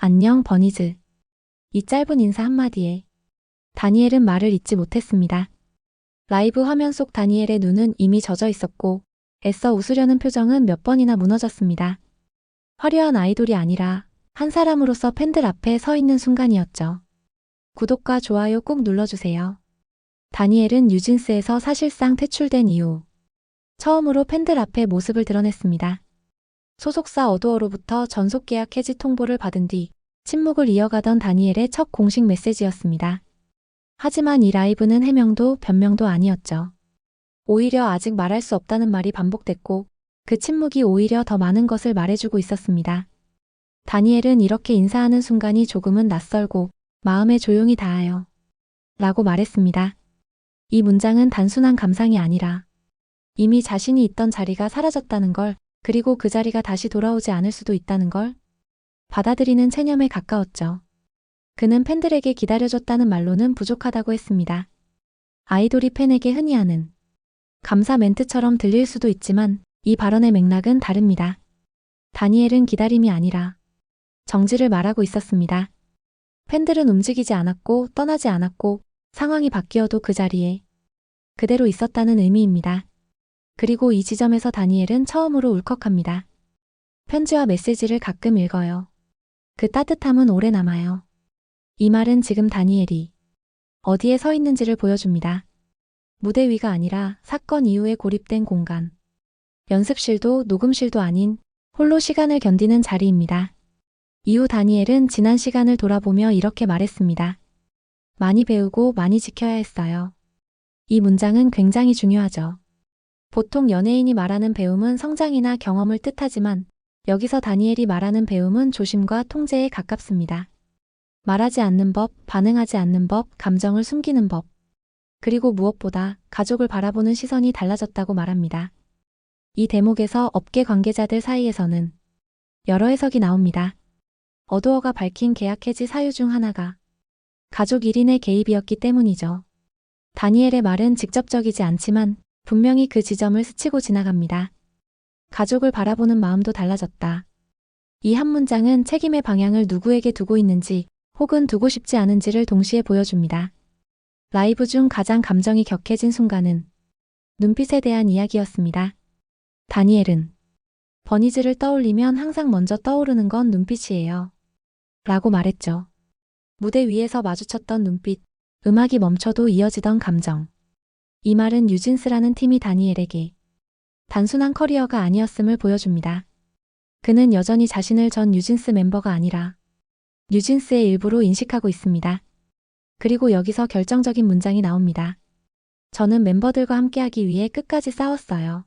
안녕, 버니즈. 이 짧은 인사 한마디에 다니엘은 말을 잇지 못했습니다. 라이브 화면 속 다니엘의 눈은 이미 젖어 있었고 애써 웃으려는 표정은 몇 번이나 무너졌습니다. 화려한 아이돌이 아니라 한 사람으로서 팬들 앞에 서 있는 순간이었죠. 구독과 좋아요 꼭 눌러주세요. 다니엘은 뉴진스에서 사실상 퇴출된 이후 처음으로 팬들 앞에 모습을 드러냈습니다. 소속사 어두어로부터 전속 계약 해지 통보를 받은 뒤 침묵을 이어가던 다니엘의 첫 공식 메시지였습니다. 하지만 이 라이브는 해명도 변명도 아니었죠. 오히려 아직 말할 수 없다는 말이 반복됐고 그 침묵이 오히려 더 많은 것을 말해주고 있었습니다. 다니엘은 이렇게 인사하는 순간이 조금은 낯설고 마음에 조용히 닿아요. 라고 말했습니다. 이 문장은 단순한 감상이 아니라 이미 자신이 있던 자리가 사라졌다는 걸, 그리고 그 자리가 다시 돌아오지 않을 수도 있다는 걸 받아들이는 체념에 가까웠죠. 그는 팬들에게 기다려줬다는 말로는 부족하다고 했습니다. 아이돌이 팬에게 흔히 하는 감사 멘트처럼 들릴 수도 있지만 이 발언의 맥락은 다릅니다. 다니엘은 기다림이 아니라 정지를 말하고 있었습니다. 팬들은 움직이지 않았고 떠나지 않았고 상황이 바뀌어도 그 자리에 그대로 있었다는 의미입니다. 그리고 이 지점에서 다니엘은 처음으로 울컥합니다. 편지와 메시지를 가끔 읽어요. 그 따뜻함은 오래 남아요. 이 말은 지금 다니엘이 어디에 서 있는지를 보여줍니다. 무대 위가 아니라 사건 이후에 고립된 공간. 연습실도 녹음실도 아닌 홀로 시간을 견디는 자리입니다. 이후 다니엘은 지난 시간을 돌아보며 이렇게 말했습니다. 많이 배우고 많이 지켜야 했어요. 이 문장은 굉장히 중요하죠. 보통 연예인이 말하는 배움은 성장이나 경험을 뜻하지만 여기서 다니엘이 말하는 배움은 조심과 통제에 가깝습니다. 말하지 않는 법, 반응하지 않는 법, 감정을 숨기는 법. 그리고 무엇보다 가족을 바라보는 시선이 달라졌다고 말합니다. 이 대목에서 업계 관계자들 사이에서는 여러 해석이 나옵니다. 어두어가 밝힌 계약 해지 사유 중 하나가 가족 1인의 개입이었기 때문이죠. 다니엘의 말은 직접적이지 않지만 분명히 그 지점을 스치고 지나갑니다. 가족을 바라보는 마음도 달라졌다. 이 한 문장은 책임의 방향을 누구에게 두고 있는지 혹은 두고 싶지 않은지를 동시에 보여줍니다. 라이브 중 가장 감정이 격해진 순간은 눈빛에 대한 이야기였습니다. 다니엘은 버니즈를 떠올리면 항상 먼저 떠오르는 건 눈빛이에요. 라고 말했죠. 무대 위에서 마주쳤던 눈빛, 음악이 멈춰도 이어지던 감정. 이 말은 뉴진스라는 팀이 다니엘에게 단순한 커리어가 아니었음을 보여줍니다. 그는 여전히 자신을 전 뉴진스 멤버가 아니라 뉴진스의 일부로 인식하고 있습니다. 그리고 여기서 결정적인 문장이 나옵니다. 저는 멤버들과 함께하기 위해 끝까지 싸웠어요.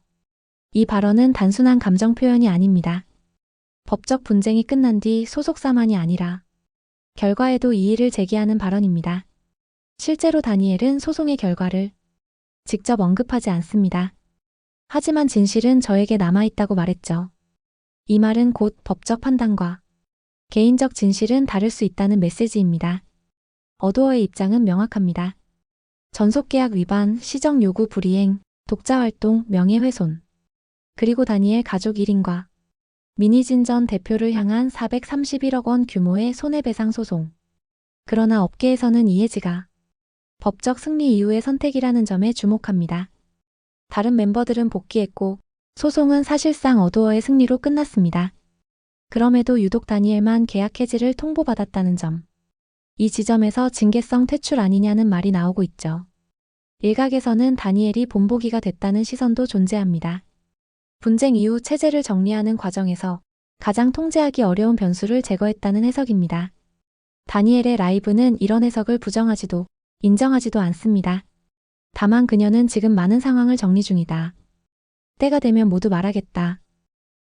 이 발언은 단순한 감정 표현이 아닙니다. 법적 분쟁이 끝난 뒤 소속사만이 아니라 결과에도 이의를 제기하는 발언입니다. 실제로 다니엘은 소송의 결과를 직접 언급하지 않습니다. 하지만 진실은 저에게 남아있다고 말했죠. 이 말은 곧 법적 판단과 개인적 진실은 다를 수 있다는 메시지입니다. 어두어의 입장은 명확합니다. 전속계약 위반, 시정 요구 불이행, 독자활동, 명예훼손. 그리고 다니엘 가족 1인과 미니진 전 대표를 향한 431억 원 규모의 손해배상 소송. 그러나 업계에서는 이해지가 법적 승리 이후의 선택이라는 점에 주목합니다. 다른 멤버들은 복귀했고 소송은 사실상 어두어의 승리로 끝났습니다. 그럼에도 유독 다니엘만 계약 해지를 통보받았다는 점. 이 지점에서 징계성 퇴출 아니냐는 말이 나오고 있죠. 일각에서는 다니엘이 본보기가 됐다는 시선도 존재합니다. 분쟁 이후 체제를 정리하는 과정에서 가장 통제하기 어려운 변수를 제거했다는 해석입니다. 다니엘의 라이브는 이런 해석을 부정하지도 인정하지도 않습니다. 다만 그녀는 지금 많은 상황을 정리 중이다. 때가 되면 모두 말하겠다.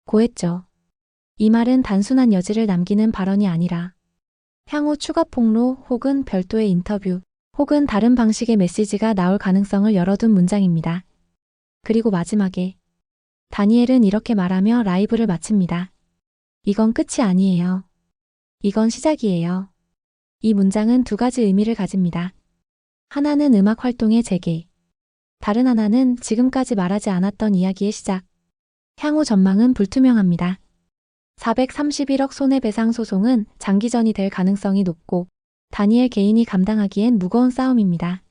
고했죠. 이 말은 단순한 여지를 남기는 발언이 아니라 향후 추가 폭로 혹은 별도의 인터뷰 혹은 다른 방식의 메시지가 나올 가능성을 열어둔 문장입니다. 그리고 마지막에 다니엘은 이렇게 말하며 라이브를 마칩니다. 이건 끝이 아니에요. 이건 시작이에요. 이 문장은 두 가지 의미를 가집니다. 하나는 음악 활동의 재개. 다른 하나는 지금까지 말하지 않았던 이야기의 시작. 향후 전망은 불투명합니다. 431억 손해배상 소송은 장기전이 될 가능성이 높고 다니엘 개인이 감당하기엔 무거운 싸움입니다.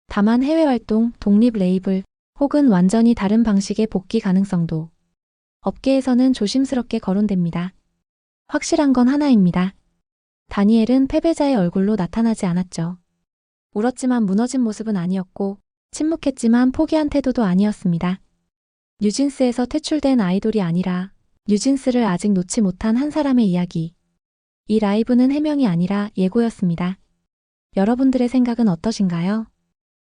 다만 해외 활동, 독립 레이블 혹은 완전히 다른 방식의 복귀 가능성도 업계에서는 조심스럽게 거론됩니다. 확실한 건 하나입니다. 다니엘은 패배자의 얼굴로 나타나지 않았죠. 울었지만 무너진 모습은 아니었고 침묵했지만 포기한 태도도 아니었습니다. 뉴진스에서 퇴출된 아이돌이 아니라 뉴진스를 아직 놓지 못한 한 사람의 이야기. 이 라이브는 해명이 아니라 예고였습니다. 여러분들의 생각은 어떠신가요?